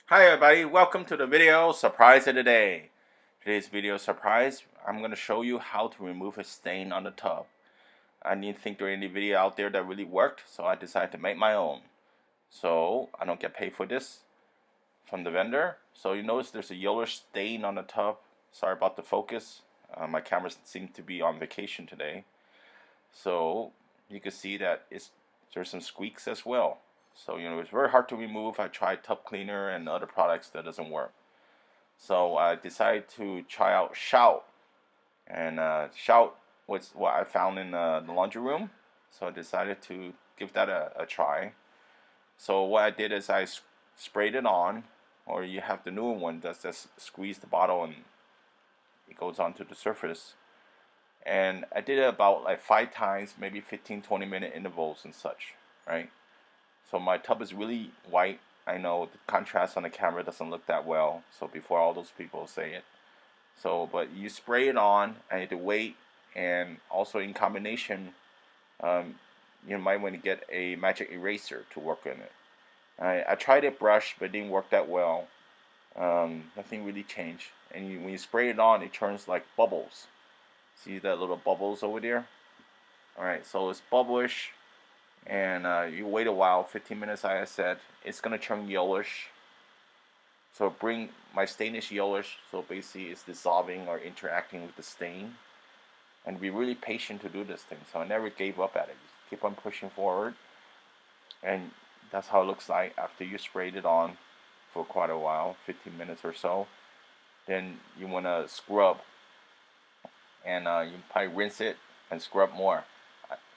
Hi everybody, welcome to the video surprise of the day. Today's video surprise, I'm going to show you how to remove a stain on the tub. I didn't think there was any video out there that really worked, so I decided to make my own. So I don't get paid for this from the vendor. So you notice there's a yellowish stain on the tub. Sorry about the focus. My camera seems to be on vacation today. So you can see that there's some squeaks as well. So it's very hard to remove. I tried tub cleaner and other products that doesn't work. So I decided to try out Shout, and Shout was what I found in the laundry room. So I decided to give that a try. So what I did is I sprayed it on, or you have the newer one that's just squeeze the bottle and it goes onto the surface. And I did it about like 5 times, maybe 15-20 minute intervals and such, right? So my tub is really white. I know the contrast on the camera doesn't look that well, so before all those people say it. So, but you spray it on, and you have to wait, and also in combination, um, you might want to get a magic eraser to work in it. I tried a brush, but it didn't work that well. Nothing really changed. And when you spray it on, it turns like bubbles. See that little bubbles over there? Alright, so it's bubblish, and you wait a while, 15 minutes like I said, it's going to turn yellowish. So bring my stain is yellowish, so basically it's dissolving or interacting with the stain. And be really patient to do this thing, so I never gave up at it. Just keep on pushing forward, and that's how it looks like after you sprayed it on for quite a while, 15 minutes or so. Then you want to scrub, and you probably rinse it and scrub more.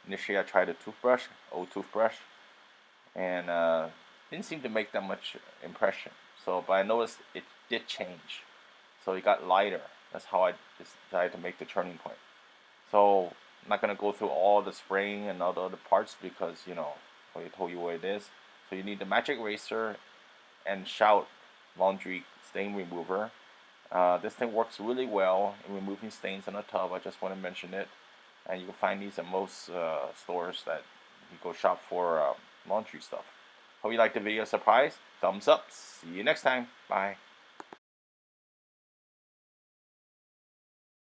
Initially I tried a toothbrush, old toothbrush, and didn't seem to make that much impression. So, but I noticed it did change. So it got lighter. That's how I decided to make the turning point. So I'm not gonna go through all the spraying and all the other parts because I told you what it is. So you need the magic eraser and Shout laundry stain remover. This thing works really well in removing stains in a tub. I just want to mention it. And you can find these at most stores that you go shop for laundry stuff. Hope you liked the video surprise. Thumbs up. See you next time. Bye.